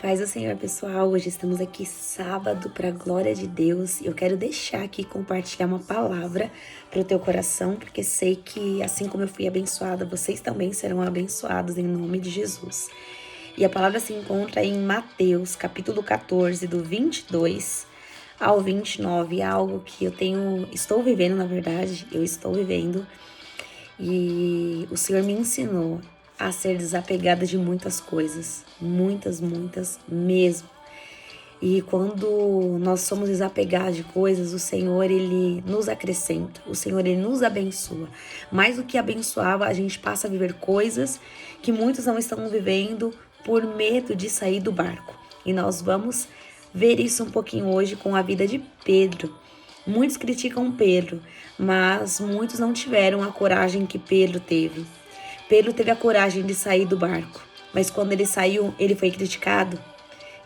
Paz do Senhor, pessoal. Hoje estamos aqui sábado para a glória de Deus. Eu quero deixar aqui compartilhar uma palavra para o teu coração, porque sei que assim como eu fui abençoada, vocês também serão abençoados em nome de Jesus. E a palavra se encontra em Mateus, capítulo 14, do 22 ao 29. É algo que estou vivendo, na verdade, eu estou vivendo. E o Senhor me ensinou a ser desapegada de muitas coisas, muitas mesmo. E quando nós somos desapegados de coisas, o Senhor, Ele nos acrescenta, o Senhor, Ele nos abençoa. Mais do que abençoava, a gente passa a viver coisas que muitos não estão vivendo por medo de sair do barco. E nós vamos ver isso um pouquinho hoje com a vida de Pedro. Muitos criticam Pedro, mas muitos não tiveram a coragem que Pedro teve. Pedro teve a coragem de sair do barco, mas quando ele saiu, ele foi criticado.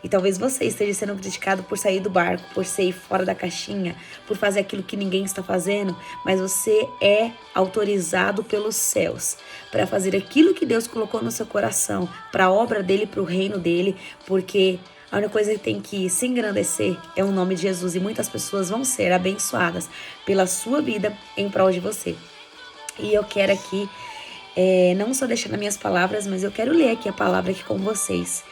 E talvez você esteja sendo criticado por sair do barco, por sair fora da caixinha, por fazer aquilo que ninguém está fazendo, mas você é autorizado pelos céus para fazer aquilo que Deus colocou no seu coração, para a obra dele, para o reino dele, porque a única coisa que tem que se engrandecer é o nome de Jesus e muitas pessoas vão ser abençoadas pela sua vida em prol de você. E eu quero aqui, não só deixar nas minhas palavras, mas eu quero ler aqui a palavra aqui com vocês.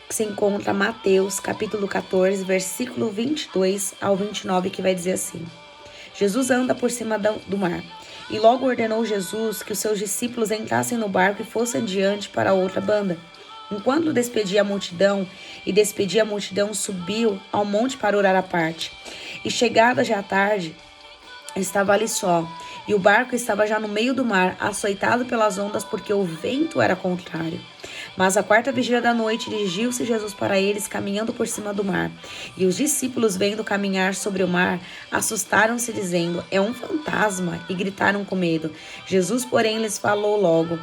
Se encontra Mateus, capítulo 14, versículo 22 ao 29, que vai dizer assim: Jesus anda por cima do mar. E logo ordenou Jesus que os seus discípulos entrassem no barco e fossem adiante para a outra banda. Enquanto despedia a multidão, subiu ao monte para orar à parte. E chegada já a tarde, estava ali só, e o barco estava já no meio do mar, açoitado pelas ondas, porque o vento era contrário. Mas à quarta vigília da noite, dirigiu-se Jesus para eles, caminhando por cima do mar. E os discípulos, vendo caminhar sobre o mar, assustaram-se, dizendo: é um fantasma, e gritaram com medo. Jesus, porém, lhes falou logo,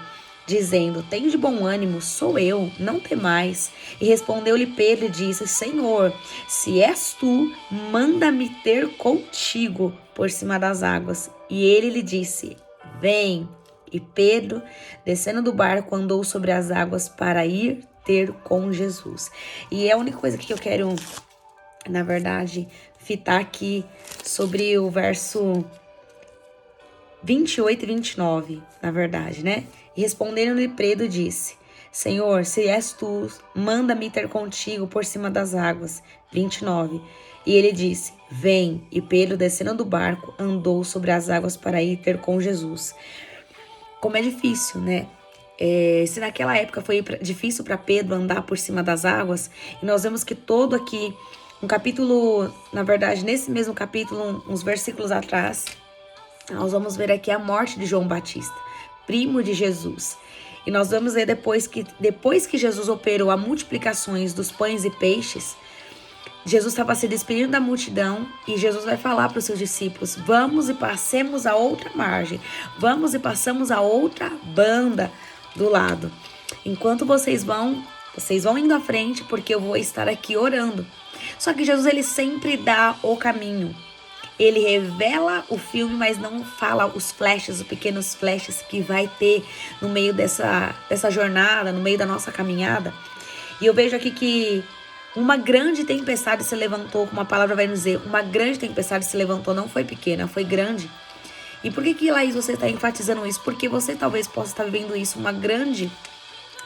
dizendo: tem de bom ânimo, sou eu, não temais. E respondeu-lhe Pedro e disse: Senhor, se és tu, manda-me ter contigo por cima das águas. E ele lhe disse: vem. E Pedro, descendo do barco, andou sobre as águas para ir ter com Jesus. E é a única coisa que eu quero, na verdade, fitar aqui sobre o verso 28 e 29, na verdade, né? E respondendo-lhe Pedro, disse: Senhor, se és tu, manda-me ter contigo por cima das águas. 29. E ele disse: vem. E Pedro, descendo do barco, andou sobre as águas para ir ter com Jesus. Como é difícil, né? Se naquela época foi difícil para Pedro andar por cima das águas, e nós vemos que todo aqui, um capítulo, na verdade, nesse mesmo capítulo, uns versículos atrás, nós vamos ver aqui a morte de João Batista, primo de Jesus. E nós vamos ver depois que Jesus operou a multiplicações dos pães e peixes, Jesus estava se despedindo da multidão e Jesus vai falar para os seus discípulos: vamos e passemos a outra margem, vamos e passamos a outra banda do lado. Enquanto vocês vão indo à frente, porque eu vou estar aqui orando. Só que Jesus, ele sempre dá o caminho. Ele revela o filme, mas não fala os flashes, os pequenos flashes que vai ter no meio dessa jornada, no meio da nossa caminhada. E eu vejo aqui que uma grande tempestade se levantou, como a palavra vai nos dizer, uma grande tempestade se levantou, não foi pequena, foi grande. E por que, Laís, você está enfatizando isso? Porque você talvez possa estar vivendo isso, uma grande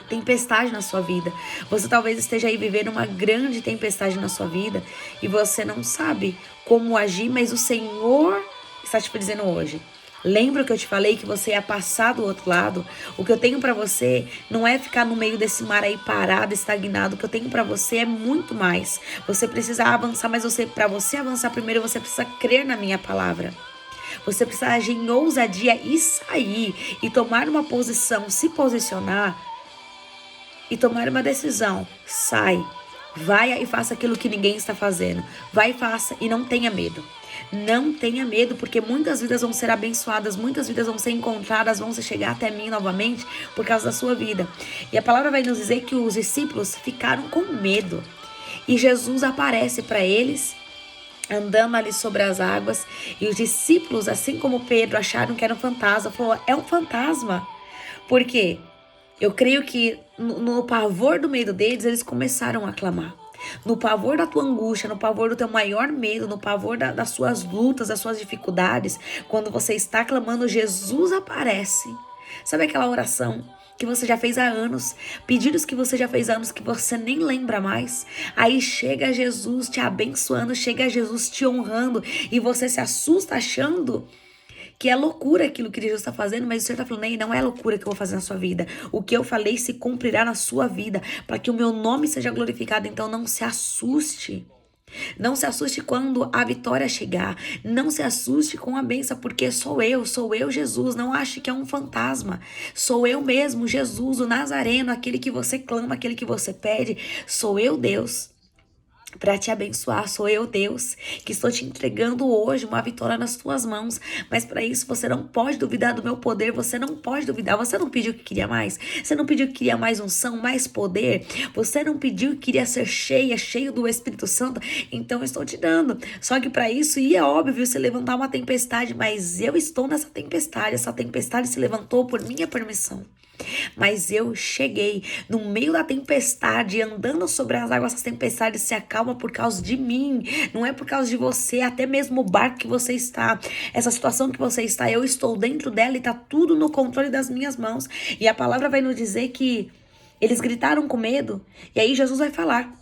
tempestade na sua vida. Você talvez esteja aí vivendo uma grande tempestade na sua vida e você não sabe como agir, mas o Senhor está te dizendo hoje: lembra que eu te falei que você ia passar do outro lado? O que eu tenho pra você não é ficar no meio desse mar aí parado, estagnado. O que eu tenho pra você é muito mais. Você precisa avançar, mas para você avançar primeiro, você precisa crer na minha palavra. Você precisa agir em ousadia e sair e tomar uma posição, se posicionar e tomar uma decisão. Sai, vai e faça aquilo que ninguém está fazendo. Vai e faça e não tenha medo. Não tenha medo, porque muitas vidas vão ser abençoadas, muitas vidas vão ser encontradas, vão chegar até mim novamente por causa da sua vida. E a palavra vai nos dizer que os discípulos ficaram com medo. E Jesus aparece para eles, andando ali sobre as águas. E os discípulos, assim como Pedro, acharam que era um fantasma. Falou: é um fantasma. Por quê? Eu creio que no pavor do medo deles, eles começaram a clamar. No pavor da tua angústia, no pavor do teu maior medo, no pavor das suas lutas, das suas dificuldades, quando você está clamando, Jesus aparece. Sabe aquela oração que você já fez há anos, pedidos que você já fez há anos que você nem lembra mais? Aí chega Jesus te abençoando, chega Jesus te honrando e você se assusta achando que é loucura aquilo que Jesus está fazendo, mas o Senhor está falando, ei, não é loucura que eu vou fazer na sua vida. O que eu falei se cumprirá na sua vida, para que o meu nome seja glorificado. Então não se assuste. Não se assuste quando a vitória chegar. Não se assuste com a bênção, porque sou eu, Jesus. Não ache que é um fantasma. Sou eu mesmo, Jesus, o Nazareno, aquele que você clama, aquele que você pede. Sou eu, Deus, para te abençoar. Sou eu, Deus, que estou te entregando hoje uma vitória nas tuas mãos. Mas para isso você não pode duvidar do meu poder. Você não pode duvidar. Você não pediu que queria mais? Você não pediu que queria mais unção, mais poder? Você não pediu que queria ser cheio do Espírito Santo? Então eu estou te dando. Só que para isso ia, óbvio, se levantar uma tempestade. Mas eu estou nessa tempestade. Essa tempestade se levantou por minha permissão. Mas eu cheguei no meio da tempestade, andando sobre as águas. Essa tempestade se acalma por causa de mim, não é por causa de você. Até mesmo o barco que você está, essa situação que você está, eu estou dentro dela e está tudo no controle das minhas mãos. E a palavra vai nos dizer que eles gritaram com medo, e aí Jesus vai falar,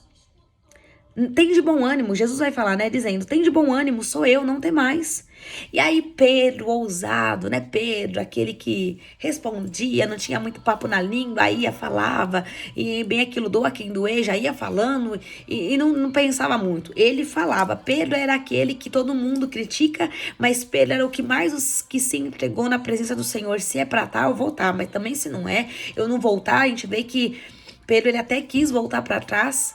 tem de bom ânimo, Jesus vai falar, né, dizendo, tem de bom ânimo, sou eu, não tem mais. E aí Pedro, ousado, né, Pedro, aquele que respondia, não tinha muito papo na língua, aí ia, falava, e bem aquilo, doa quem doer, já ia falando, e não pensava muito. Ele falava, Pedro era aquele que todo mundo critica, mas Pedro era o que mais que se entregou na presença do Senhor. Se é pra tá, eu vou tá, mas também se não é, eu não voltar. A gente vê que Pedro, ele até quis voltar pra trás.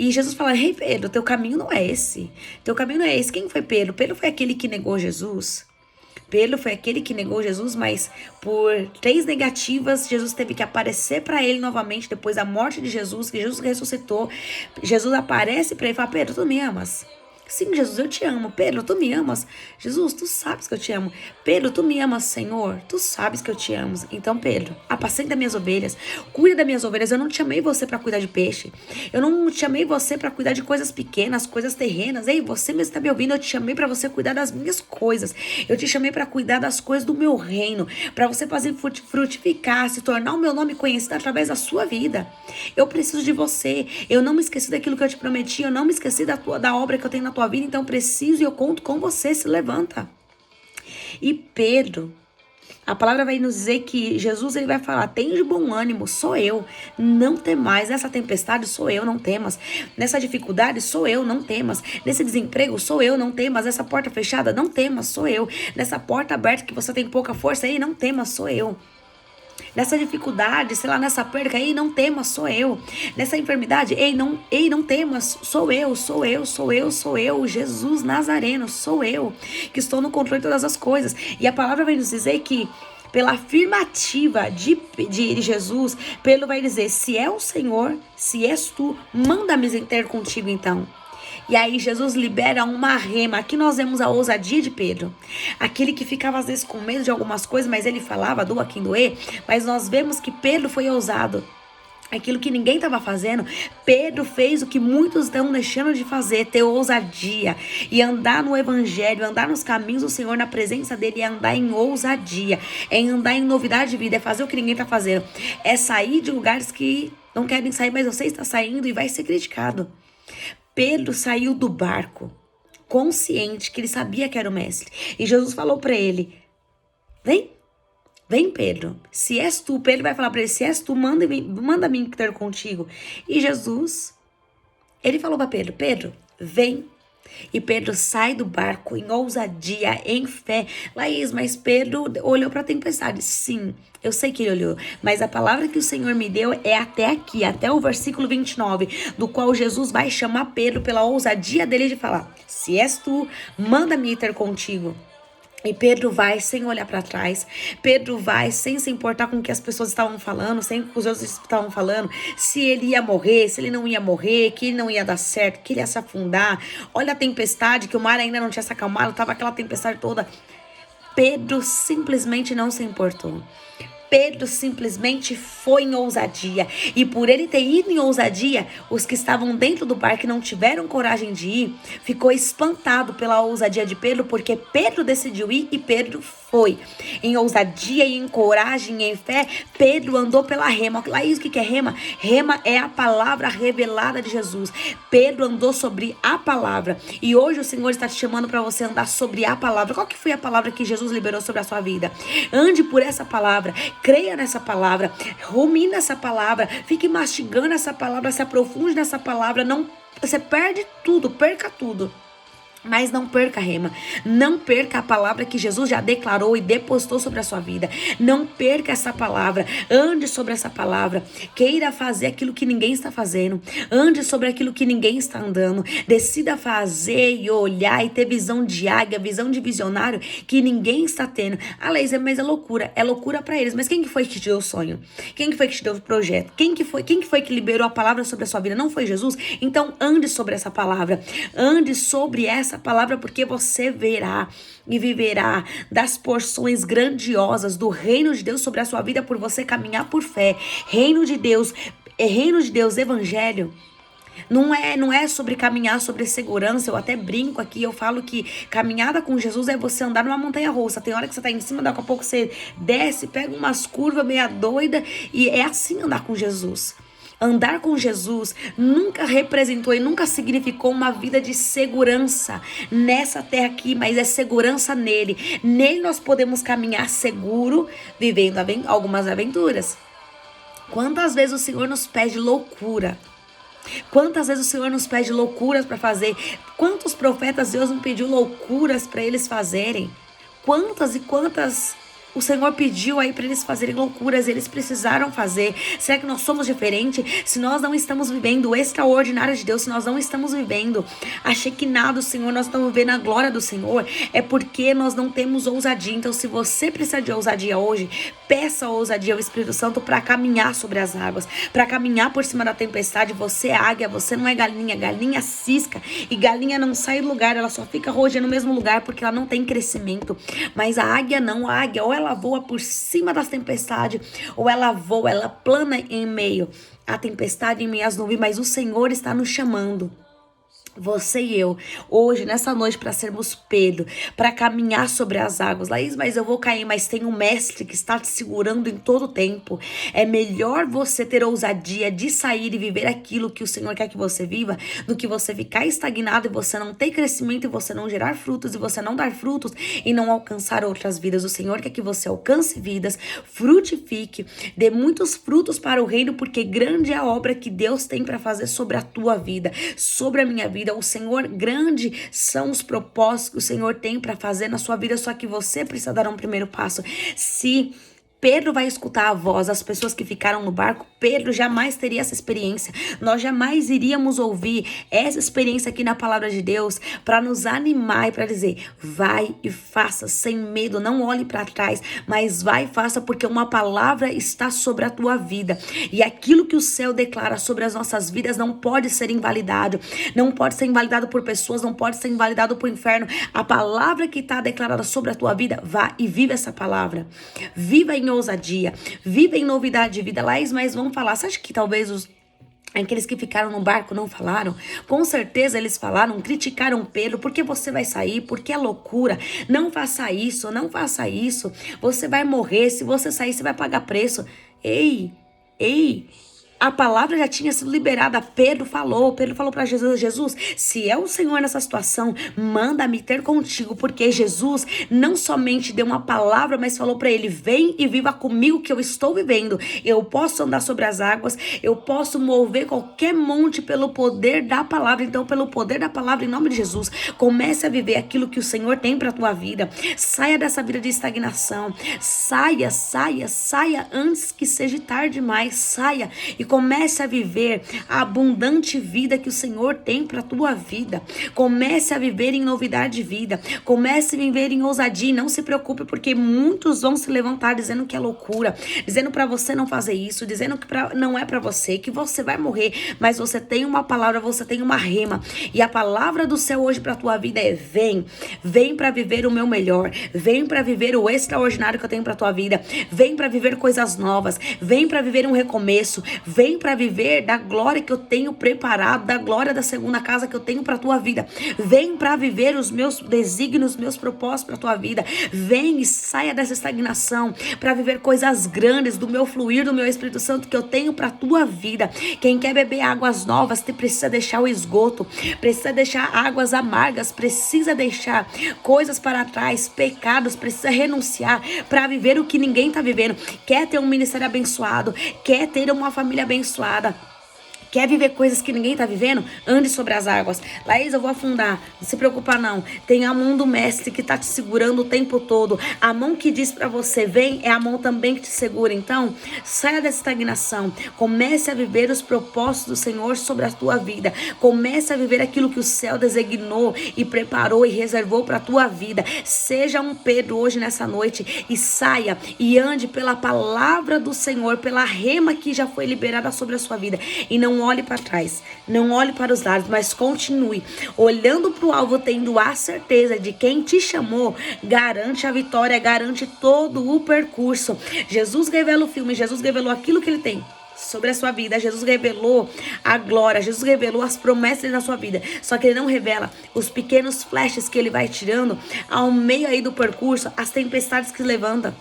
E Jesus fala, ei Pedro, teu caminho não é esse. Teu caminho não é esse. Quem foi Pedro? Pedro foi aquele que negou Jesus. Pedro foi aquele que negou Jesus, mas por 3 negativas, Jesus teve que aparecer para ele novamente depois da morte de Jesus, que Jesus ressuscitou. Jesus aparece para ele e fala, Pedro, tu me amas? Sim, Jesus, eu te amo. Pedro, tu me amas? Jesus, tu sabes que eu te amo. Pedro, tu me amas, Senhor? Tu sabes que eu te amo. Então, Pedro, apacenta minhas ovelhas, cuida das minhas ovelhas. Eu não te chamei você para cuidar de peixe. Eu não te chamei você para cuidar de coisas pequenas, coisas terrenas. Ei, você mesmo está me ouvindo? Eu te chamei para você cuidar das minhas coisas. Eu te chamei para cuidar das coisas do meu reino, para você fazer frutificar, se tornar o meu nome conhecido através da sua vida. Eu preciso de você. Eu não me esqueci daquilo que eu te prometi. Eu não me esqueci da obra que eu tenho na tua vida, então preciso e eu conto com você. Se levanta. E Pedro, a palavra vai nos dizer que Jesus, ele vai falar, tem de bom ânimo, sou eu, não temais. Nessa tempestade sou eu, não temas. Nessa dificuldade sou eu, não temas. Nesse desemprego sou eu, não temas. Nessa porta fechada, não temas, sou eu. Nessa porta aberta que você tem pouca força aí, não temas, sou eu. Nessa dificuldade, sei lá, nessa perca, ei, não temas, sou eu. Nessa enfermidade, ei, não temas, sou eu, Jesus Nazareno, sou eu, que estou no controle de todas as coisas. E a palavra vai nos dizer que, pela afirmativa de Jesus, Pedro vai dizer, se é o Senhor, se és tu, manda-me ter contigo então. E aí Jesus libera uma rema. Aqui nós vemos a ousadia de Pedro. Aquele que ficava às vezes com medo de algumas coisas, mas ele falava, doa quem doer. Mas nós vemos que Pedro foi ousado. Aquilo que ninguém estava fazendo, Pedro fez o que muitos estão deixando de fazer, ter ousadia e andar no evangelho, andar nos caminhos do Senhor, na presença dele, é andar em ousadia, é andar em novidade de vida, é fazer o que ninguém está fazendo, é sair de lugares que não querem sair, mas você está saindo e vai ser criticado. Pedro saiu do barco, consciente que ele sabia que era o mestre. E Jesus falou para ele, vem Pedro, se és tu. Pedro vai falar para ele, se és tu, manda-me ter contigo. E Jesus, ele falou para Pedro, Pedro, vem. E Pedro sai do barco em ousadia, em fé. Laís, mas Pedro olhou para a tempestade. Sim, eu sei que ele olhou, mas a palavra que o Senhor me deu é até aqui, até o versículo 29, do qual Jesus vai chamar Pedro pela ousadia dele de falar, se és tu, manda-me ter contigo. E Pedro vai sem olhar para trás. Pedro vai sem se importar com o que as pessoas estavam falando, sem o que os outros estavam falando, se ele ia morrer, se ele não ia morrer, que ele não ia dar certo, que ele ia se afundar. Olha a tempestade, que o mar ainda não tinha se acalmado, tava aquela tempestade toda. Pedro simplesmente não se importou. Pedro simplesmente foi em ousadia. E por ele ter ido em ousadia, os que estavam dentro do barco e não tiveram coragem de ir, ficou espantado pela ousadia de Pedro, porque Pedro decidiu ir e Pedro foi. Em ousadia e em coragem e em fé, Pedro andou pela rema. Laís, o que é rema? Rema é a palavra revelada de Jesus. Pedro andou sobre a palavra. E hoje o Senhor está te chamando para você andar sobre a palavra. Qual que foi a palavra que Jesus liberou sobre a sua vida? Ande por essa palavra. Creia nessa palavra. Rumine essa palavra. Fique mastigando essa palavra. Se aprofunde nessa palavra. Não, você perde tudo. Perca tudo. Mas não perca a rema, não perca a palavra que Jesus já declarou e depositou sobre a sua vida. Não perca essa palavra, ande sobre essa palavra. Queira fazer aquilo que ninguém está fazendo, ande sobre aquilo que ninguém está andando. Decida fazer e olhar e ter visão de águia, visão de visionário que ninguém está tendo. Ah, Leisa, mas é loucura para eles. Mas quem que foi que te deu o sonho? Quem que foi que te deu o projeto? Quem que foi que liberou a palavra sobre a sua vida? Não foi Jesus? Então ande sobre essa palavra, ande sobre essa palavra, porque você verá e viverá das porções grandiosas do reino de Deus sobre a sua vida por você caminhar por fé. Reino de Deus, evangelho. Não é sobre caminhar sobre segurança. Eu até brinco aqui, eu falo que caminhada com Jesus é você andar numa montanha russa. Tem hora que você tá em cima, daqui a pouco você desce, pega umas curvas meia doida, e é assim andar com Jesus. Andar com Jesus nunca representou e nunca significou uma vida de segurança nessa terra aqui, mas é segurança nele. Nele nós podemos caminhar seguro, vivendo algumas aventuras. Quantas vezes o Senhor nos pede loucura? Quantas vezes o Senhor nos pede loucuras para fazer? Quantos profetas Deus não pediu loucuras para eles fazerem? Quantas e quantas o Senhor pediu aí para eles fazerem loucuras, eles precisaram fazer. Será que nós somos diferentes? Se nós não estamos vivendo o extraordinário de Deus, se nós não estamos vivendo a Shekinah do Senhor, nós estamos vivendo a glória do Senhor, é porque nós não temos ousadia. Então, se você precisa de ousadia hoje, peça ousadia ao Espírito Santo para caminhar sobre as águas, para caminhar por cima da tempestade. Você é águia, você não é galinha. Galinha cisca e galinha não sai do lugar, ela só fica rodeando no mesmo lugar porque ela não tem crescimento. Mas a águia não, a águia ou ela voa por cima das tempestades, ou ela voa, ela plana em meio à tempestade, em meio às nuvens, mas o Senhor está nos chamando. Você e eu, hoje, nessa noite, para sermos Pedro, para caminhar sobre as águas. Laís, mas eu vou cair, mas tem um mestre que está te segurando em todo o tempo. É melhor você ter ousadia de sair e viver aquilo que o Senhor quer que você viva, do que você ficar estagnado e você não ter crescimento, e você não gerar frutos, e você não dar frutos e não alcançar outras vidas. O Senhor quer que você alcance vidas, frutifique, dê muitos frutos para o reino, porque grande é a obra que Deus tem para fazer sobre a tua vida, sobre a minha vida. O Senhor, grande são os propósitos que o Senhor tem para fazer na sua vida, só que você precisa dar um primeiro passo. Se Pedro vai escutar a voz das pessoas que ficaram no barco, Pedro jamais teria essa experiência. Nós jamais iríamos ouvir essa experiência aqui na palavra de Deus para nos animar e para dizer, vai e faça sem medo, não olhe para trás, mas vai e faça, porque uma palavra está sobre a tua vida. E aquilo que o céu declara sobre as nossas vidas não pode ser invalidado. Não pode ser invalidado por pessoas, não pode ser invalidado por inferno. A palavra que está declarada sobre a tua vida, vá e viva essa palavra. Viva em ousadia, viva em novidade de vida. Laís, mas vão falar, você acha que talvez aqueles que ficaram no barco não falaram? Com certeza eles falaram, criticaram Pedro, porque você vai sair, porque é loucura, não faça isso, você vai morrer, se você sair você vai pagar preço. Ei, a palavra já tinha sido liberada. Pedro falou para Jesus, se é o Senhor nessa situação, manda-me ter contigo, porque Jesus não somente deu uma palavra, mas falou para ele, vem e viva comigo que eu estou vivendo. Eu posso andar sobre as águas, eu posso mover qualquer monte pelo poder da palavra. Então, pelo poder da palavra, em nome de Jesus, comece a viver aquilo que o Senhor tem para a tua vida. Saia dessa vida de estagnação, saia antes que seja tarde demais, saia e comece a viver a abundante vida que o Senhor tem para a tua vida. Comece a viver em novidade de vida. Comece a viver em ousadia. Não se preocupe, porque muitos vão se levantar dizendo que é loucura, dizendo para você não fazer isso, dizendo que não é para você, que você vai morrer. Mas você tem uma palavra, você tem uma rema. E a palavra do céu hoje para a tua vida é: vem para viver o meu melhor. Vem para viver o extraordinário que eu tenho para a tua vida. Vem para viver coisas novas. Vem para viver um recomeço. Vem para viver da glória que eu tenho preparado, da glória da segunda casa que eu tenho para tua vida. Vem para viver os meus desígnios, meus propósitos para tua vida. Vem e saia dessa estagnação para viver coisas grandes do meu fluir, do meu Espírito Santo que eu tenho para tua vida. Quem quer beber águas novas precisa deixar o esgoto, precisa deixar águas amargas, precisa deixar coisas para trás, pecados, precisa renunciar para viver o que ninguém tá vivendo. Quer ter um ministério abençoado, quer ter uma família abençoada, quer viver coisas que ninguém tá vivendo? Ande sobre as águas. Laís, eu vou afundar. Não se preocupa não. Tem a mão do mestre que tá te segurando o tempo todo. A mão que diz pra você, vem, é a mão também que te segura. Então, saia dessa estagnação. Comece a viver os propósitos do Senhor sobre a tua vida. Comece a viver aquilo que o céu designou e preparou e reservou pra tua vida. Seja um Pedro hoje nessa noite e saia e ande pela palavra do Senhor, pela rema que já foi liberada sobre a sua vida. E não olhe para trás, não olhe para os lados, mas continue olhando para o alvo, tendo a certeza de quem te chamou, garante a vitória, garante todo o percurso. Jesus revela o filme, Jesus revelou aquilo que ele tem sobre a sua vida. Jesus revelou a glória, Jesus revelou as promessas na sua vida, só que ele não revela os pequenos flashes que ele vai tirando ao meio aí do percurso, as tempestades que levantam.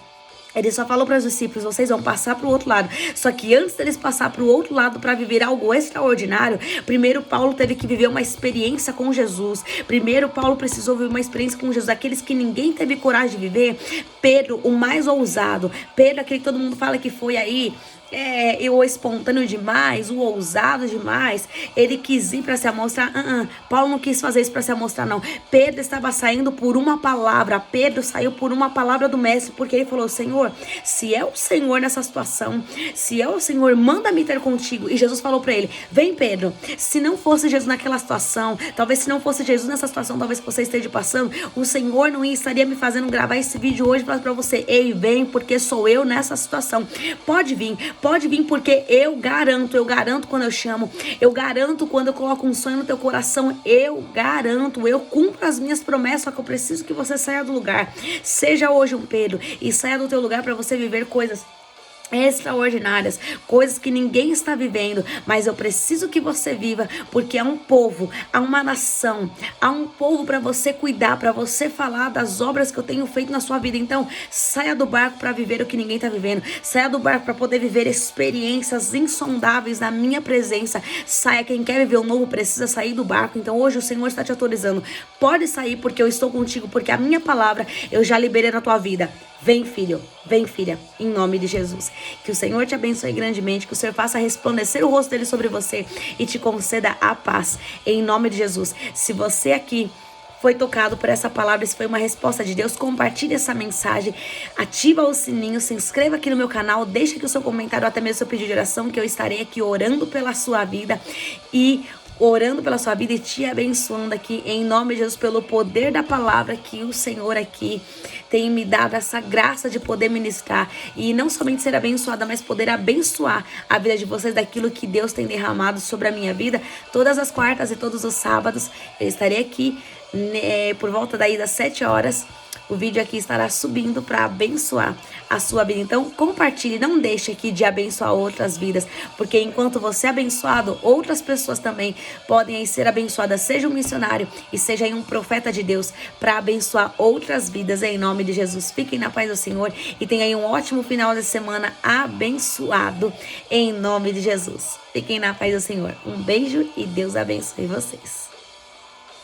Ele só falou para os discípulos, vocês vão passar para o outro lado. Só que antes deles passar para o outro lado para viver algo extraordinário, primeiro Paulo teve que viver uma experiência com Jesus. Primeiro Paulo precisou viver uma experiência com Jesus. Aqueles que ninguém teve coragem de viver. Pedro, o mais ousado. Pedro, aquele que todo mundo fala que foi aí o espontâneo demais, o ousado demais. Ele quis ir para se amostrar. Paulo não quis fazer isso para se amostrar, não. Pedro estava saindo por uma palavra. Pedro saiu por uma palavra do mestre, porque ele falou: Senhor, se é o Senhor nessa situação, se é o Senhor, manda-me ter contigo. E Jesus falou para ele: vem, Pedro. Se não fosse Jesus naquela situação, talvez se não fosse Jesus nessa situação, talvez que você esteja passando, o Senhor não estaria me fazendo gravar esse vídeo hoje para você. Ei, vem, porque sou eu nessa situação. Pode vir, porque eu garanto quando eu chamo, eu garanto quando eu coloco um sonho no teu coração, eu garanto, eu cumpro as minhas promessas, só que eu preciso que você saia do lugar. Seja hoje um Pedro e saia do teu lugar para você viver coisas extraordinárias, coisas que ninguém está vivendo, mas eu preciso que você viva, porque há um povo, há uma nação, há um povo para você cuidar, para você falar das obras que eu tenho feito na sua vida. Então, saia do barco para viver o que ninguém está vivendo, saia do barco para poder viver experiências insondáveis na minha presença. Saia, quem quer viver o novo precisa sair do barco. Então, hoje o Senhor está te autorizando, pode sair, porque eu estou contigo, porque a minha palavra eu já liberei na tua vida. Vem, filho, vem, filha, em nome de Jesus. Que o Senhor te abençoe grandemente, que o Senhor faça resplandecer o rosto dele sobre você e te conceda a paz, em nome de Jesus. Se você aqui foi tocado por essa palavra, se foi uma resposta de Deus, compartilhe essa mensagem, ativa o sininho, se inscreva aqui no meu canal, deixa aqui o seu comentário, até mesmo seu pedido de oração, que eu estarei aqui orando pela sua vida e te abençoando aqui em nome de Jesus, pelo poder da palavra que o Senhor aqui tem me dado, essa graça de poder ministrar e não somente ser abençoada, mas poder abençoar a vida de vocês daquilo que Deus tem derramado sobre a minha vida. Todas as quartas e todos os sábados eu estarei aqui por volta daí das 7 horas. O vídeo aqui estará subindo para abençoar a sua vida. Então, compartilhe, não deixe aqui de abençoar outras vidas, porque enquanto você é abençoado, outras pessoas também podem aí ser abençoadas. Seja um missionário e seja aí um profeta de Deus para abençoar outras vidas em nome de Jesus. Fiquem na paz do Senhor e tenham aí um ótimo final de semana abençoado em nome de Jesus. Fiquem na paz do Senhor. Um beijo e Deus abençoe vocês.